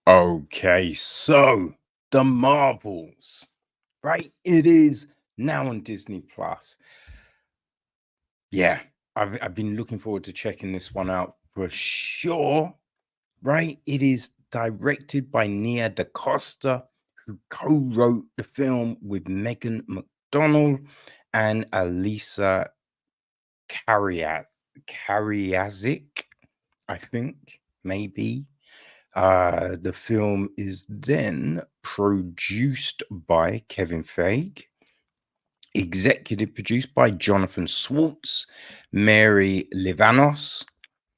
Okay, so the Marvels, right? It is now on Disney Plus. Yeah, I've been looking forward to checking this one out for sure, right? It is directed by Nia DaCosta, who co-wrote the film with Megan McDonnell and Elissa Kariak Kariazik, I think, maybe. The film is then produced by Kevin Feige, executive produced by Jonathan Swartz, Mary Livanos,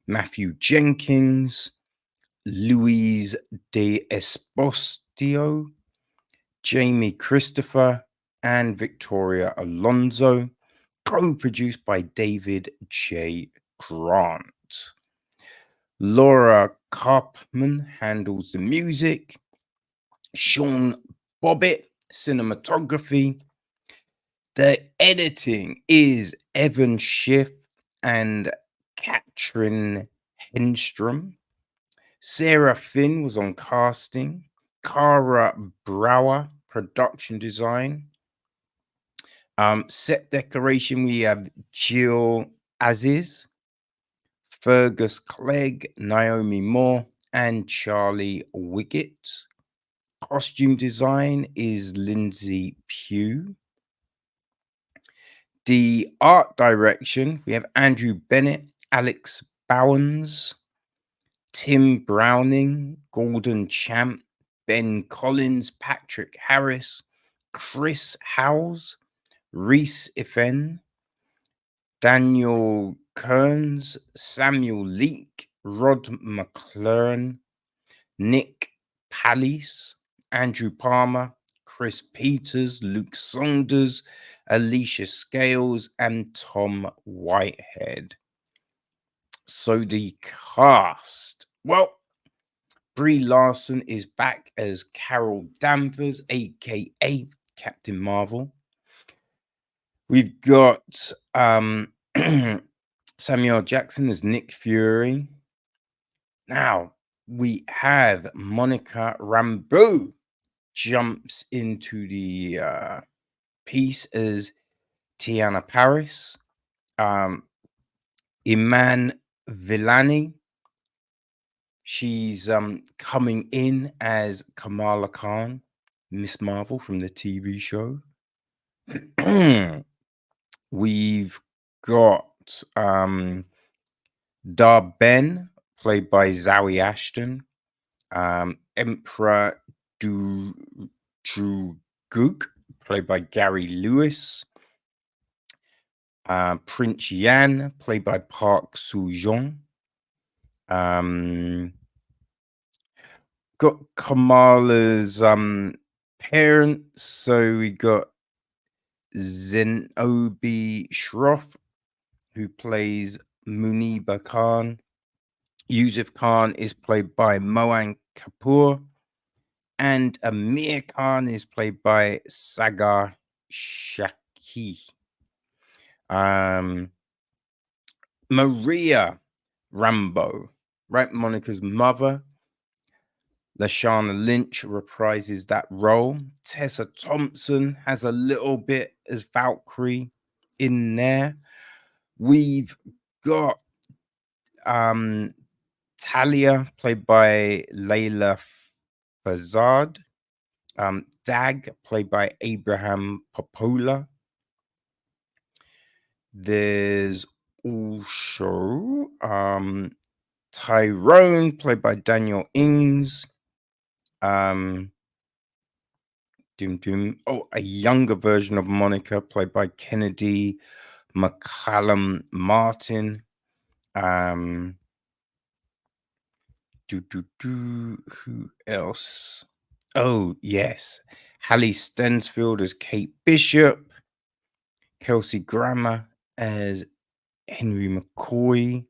Matthew Jenkins, Louise De Esposito, Jamie Christopher, and Victoria Alonso, co-produced by David J. Grant. Laura Karpman handles the music. Sean Bobbitt, cinematography. The editing is Evan Schiff and Katrin Henstrom. Sarah Finn was on casting. Cara Brower, production design. Set decoration, we have Jill Aziz, Fergus Clegg, Naomi Moore, and Charlie Wiggett. Costume design is Lindsay Pugh. The art direction, we have Andrew Bennett, Alex Bowens, Tim Browning, Gordon Champ, Ben Collins, Patrick Harris, Chris Howes, Reese Ifen, Daniel Kearns, Samuel Leake, Rod McClure, Nick Pallis, Andrew Palmer, Chris Peters, Luke Saunders, Alicia Scales, and Tom Whitehead. So the cast. Well, Brie Larson is back as Carol Danvers, aka Captain Marvel. We've got Samuel Jackson as Nick Fury. Now we have Monica Rambeau jumps into the piece as Teyonah Parris. Iman Vellani, she's coming in as Kamala Khan, Miss Marvel from the TV show. We've got Dar-Ben, played by Zoe Ashton. Emperor Druguk, played by Gary Lewis. Prince Yan, played by Park Seo-joon. Got Kamala's parents, so we got Zenobi Shroff, who plays Muniba Khan. Yusuf Khan is played by Moan Kapoor, and Amir Khan is played by Sagar Shaki. Maria Rambeau, right? Monica's mother. Lashana Lynch reprises that role. Tessa Thompson has a little bit as Valkyrie in there. We've got Talia, played by Layla Fazard. Dag, played by Abraham Popola. There's also Tyrone, played by Daniel Ings. Oh, a younger version of Monica, played by Kennedy McCallum Martin. Who else? Oh, yes. Hallie Stensfield as Kate Bishop. Kelsey Grammer as Henry McCoy.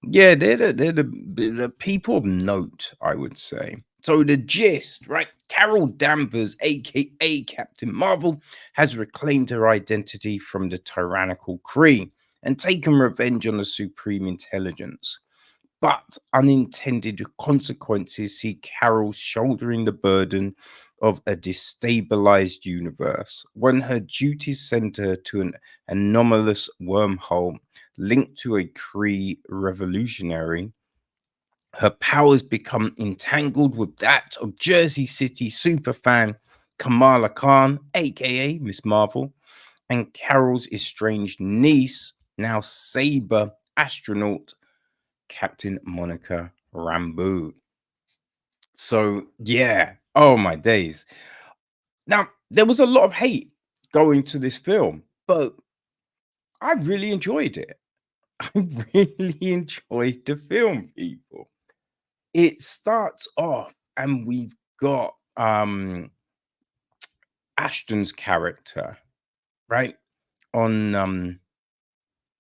Yeah, they're the people of note, I would say. So the gist, right? Carol Danvers, aka Captain Marvel, has reclaimed her identity from the tyrannical Kree and taken revenge on the Supreme Intelligence. but unintended consequences see Carol shouldering the burden of a destabilized universe when her duties send her to an anomalous wormhole linked to a Kree revolutionary. Her powers become entangled with that of Jersey City superfan Kamala Khan, aka Miss Marvel, and Carol's estranged niece, now Saber astronaut Captain Monica Rambeau. So, yeah. Oh, my days. Now, there was a lot of hate going to this film, but I really enjoyed it. I really enjoyed the film, people. It starts off and we've got Ashton's character, right? On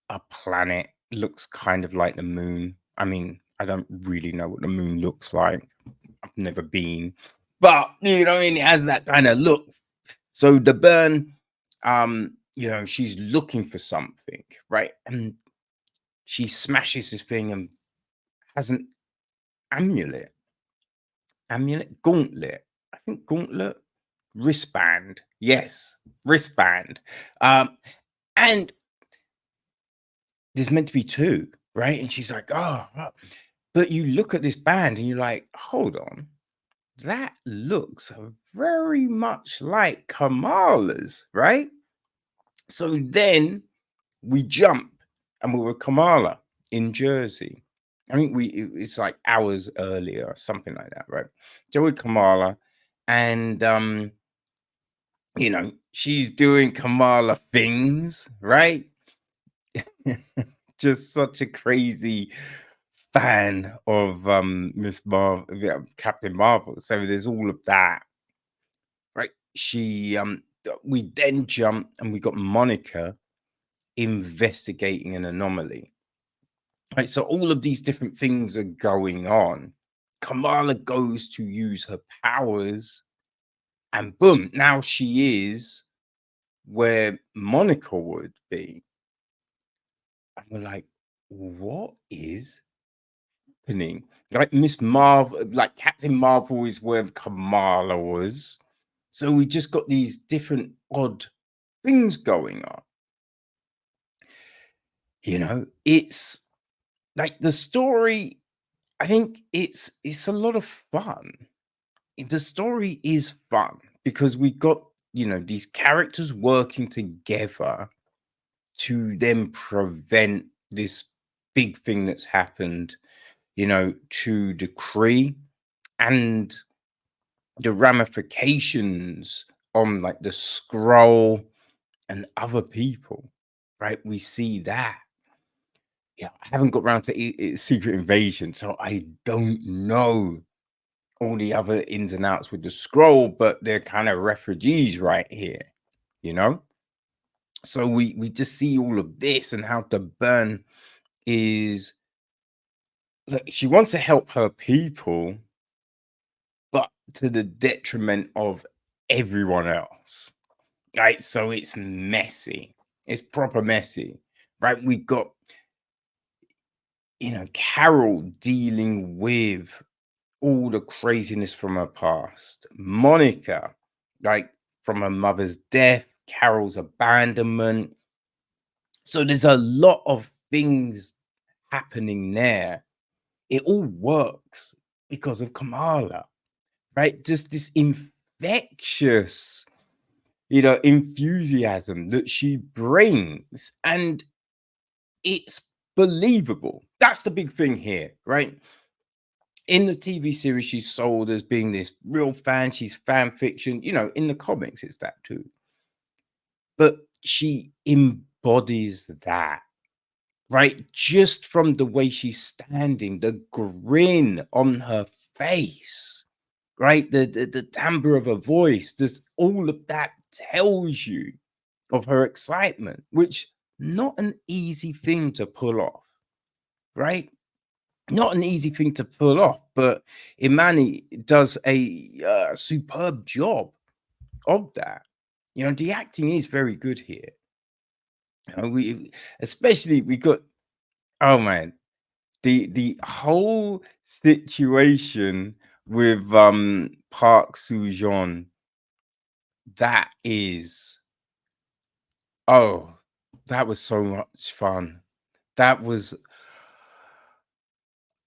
a planet looks kind of like the moon. I mean, I don't really know what the moon looks like. I've never been, but you know, what I mean, it has that kind of look. So the burn, she's looking for something, right? And she smashes this thing and has an amulet, gauntlet. I think gauntlet, wristband. Yes, wristband. And there's meant to be two, right? And she's like, oh. But you look at this band and you're like, hold on, that looks very much like Kamala's, right? So then we jump and we were Kamala in Jersey. I think it's like hours earlier, something like that, right? So with Kamala, and she's doing Kamala things, right? Just such a crazy fan of Miss Marvel, Captain Marvel. So there's all of that, right? We then jump and we got Monica investigating an anomaly. Right, so all of these different things are going on. Kamala goes to use her powers, and boom, now she is where Monica would be. And we're like, what is happening? Like Miss Marvel, like Captain Marvel is where Kamala was. So we just got these different odd things going on. It's like the story. I think it's a lot of fun. The story is fun because we got these characters working together to then prevent this big thing that's happened, to the Kree and the ramifications on like the scroll and other people, right? We see that. Yeah, I haven't got around to Secret Invasion, so I don't know all the other ins and outs with the scroll, but they're kind of refugees right here, you know? So we just see all of this and how the burn is look, she wants to help her people, but to the detriment of everyone else. Right. So it's messy. It's proper messy. Right. We got Carol dealing with all the craziness from her past. Monica, like from her mother's death, Carol's abandonment. So there's a lot of things happening there. It all works because of Kamala, right? Just this infectious, enthusiasm that she brings. And it's believable. That's the big thing here, right? In the TV series, she's sold as being this real fan. She's fan fiction. In the comics, it's that too. But she embodies that, right? Just from the way she's standing, the grin on her face, right? The timbre of her voice, just all of that tells you of her excitement, which not an easy thing to pull off, right? Not an easy thing to pull off, but Imani does a superb job of that. The acting is very good here. We especially we got oh man, the whole situation with Park Seo-joon, that is, oh, that was so much fun. That was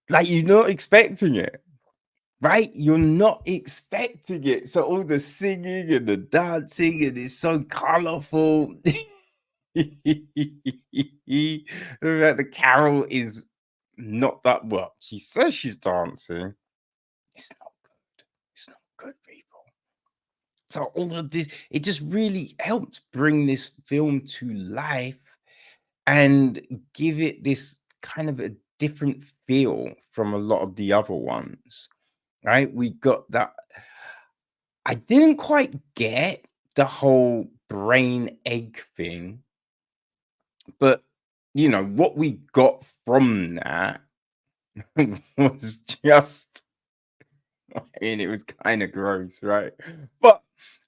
like, you're not expecting it, right? You're not expecting it. So all the singing and the dancing, and it's so colorful. The carol is not that well. She says she's dancing. It's not good. It's not good, people. So all of this, it just really helps bring this film to life and give it this kind of a different feel from a lot of the other ones. Right? We got that. I didn't quite get the whole brain egg thing, but what we got from that was just, I mean, it was kind of gross, right? But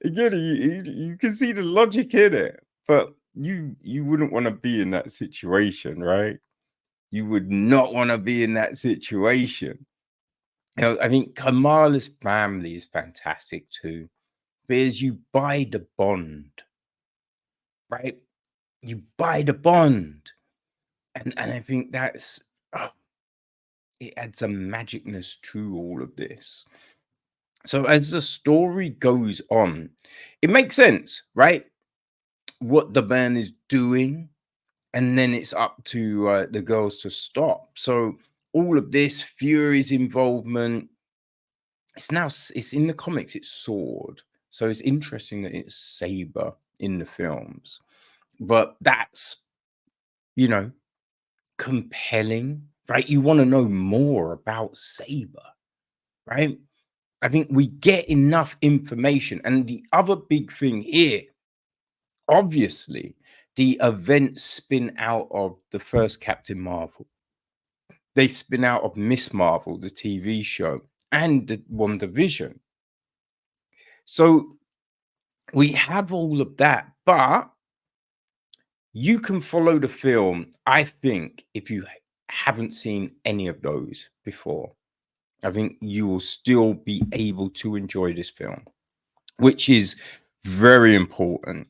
again, you can see the logic in it. But you wouldn't want to be in that situation, right? You would not want to be in that situation. I think Kamala's family is fantastic too, because you buy the bond, right? You buy the bond, and I think that's, oh, it adds a magicness to all of this. So as the story goes on, it makes sense, right? What the man is doing, and then it's up to the girls to stop. So all of this, Fury's involvement, it's in the comics, it's Sword. So it's interesting that it's Saber in the films. But that's, you know, compelling, right? You want to know more about Saber, right? I think we get enough information. And the other big thing here, obviously, the events spin out of the first Captain Marvel. They spin out of Miss Marvel, the TV show, and the WandaVision. So we have all of that, but you can follow the film, I think, if you haven't seen any of those before. I think you will still be able to enjoy this film, which is very important,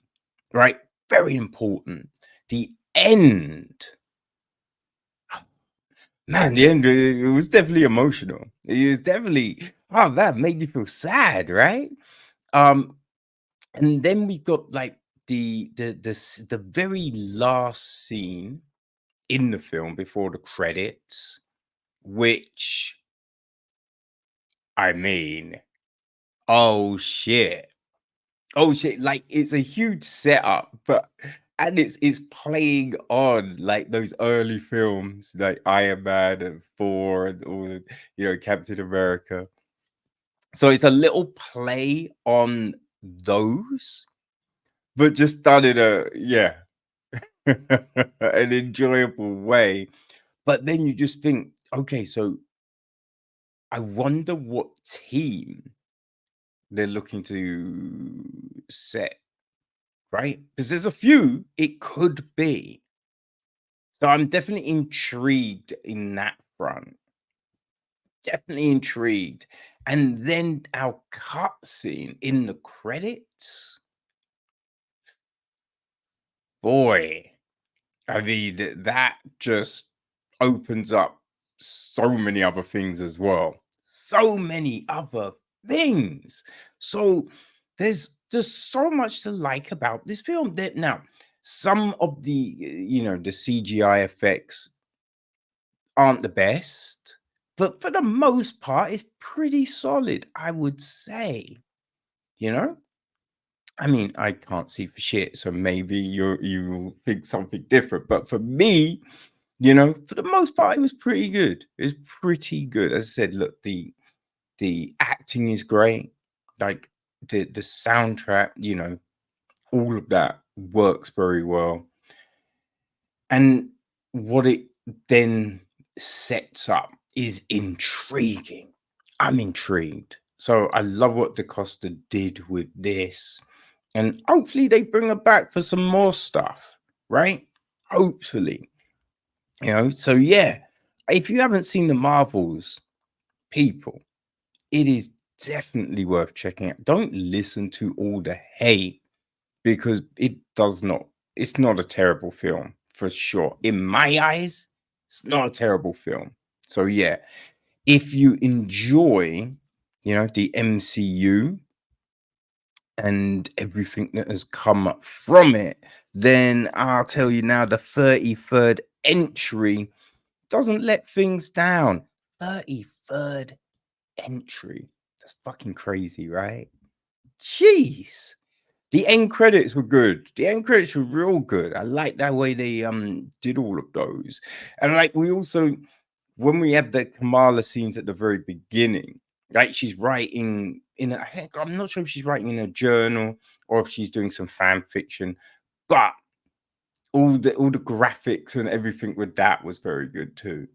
right? Very important. The end, man, the end, it was definitely emotional. It was definitely, oh, that made you feel sad, right? And then we got like the very last scene in the film before the credits, which, I mean, oh shit. Oh shit, like it's a huge setup, but and it's playing on like those early films like Iron Man and Thor and all the, Captain America. So it's a little play on those, but just done in a, yeah, an enjoyable way. But then you just think, okay, so I wonder what team they're looking to set, right? Because there's a few it could be. So I'm definitely intrigued in that front. Definitely intrigued. And then our cut scene in the credits, boy, I mean, that just opens up so many other things as well. So many other things. So there's just so much to like about this film. That now, some of the CGI effects aren't the best, but for the most part, it's pretty solid, I would say. You know, I mean, I can't see for shit, so maybe you think something different. But for me, for the most part, it was pretty good. It was pretty good. As I said, look, the acting is great. Like the soundtrack, all of that works very well. And what it then sets up is intriguing. I'm intrigued. So I love what DaCosta did with this. And hopefully they bring her back for some more stuff, right? Hopefully. So yeah. If you haven't seen the Marvels, people, it is definitely worth checking out. Don't listen to all the hate because it does not. It's not a terrible film for sure. In my eyes, it's not a terrible film. So yeah, if you enjoy, the MCU and everything that has come up from it, then I'll tell you now, the 33rd entry doesn't let things down. 33rd entry. That's fucking crazy, right? Jeez. The end credits were good. The end credits were real good. I like that way they did all of those. And like we also, when we had the Kamala scenes at the very beginning, right? She's writing I think, I'm not sure if she's writing in a journal or if she's doing some fan fiction, but all the graphics and everything with that was very good too.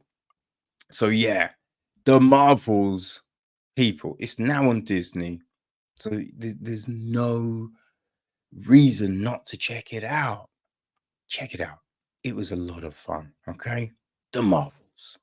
So yeah, the Marvels, people, it's now on Disney. So there's no reason not to check it out. Check it out. It was a lot of fun. Okay. The Marvels.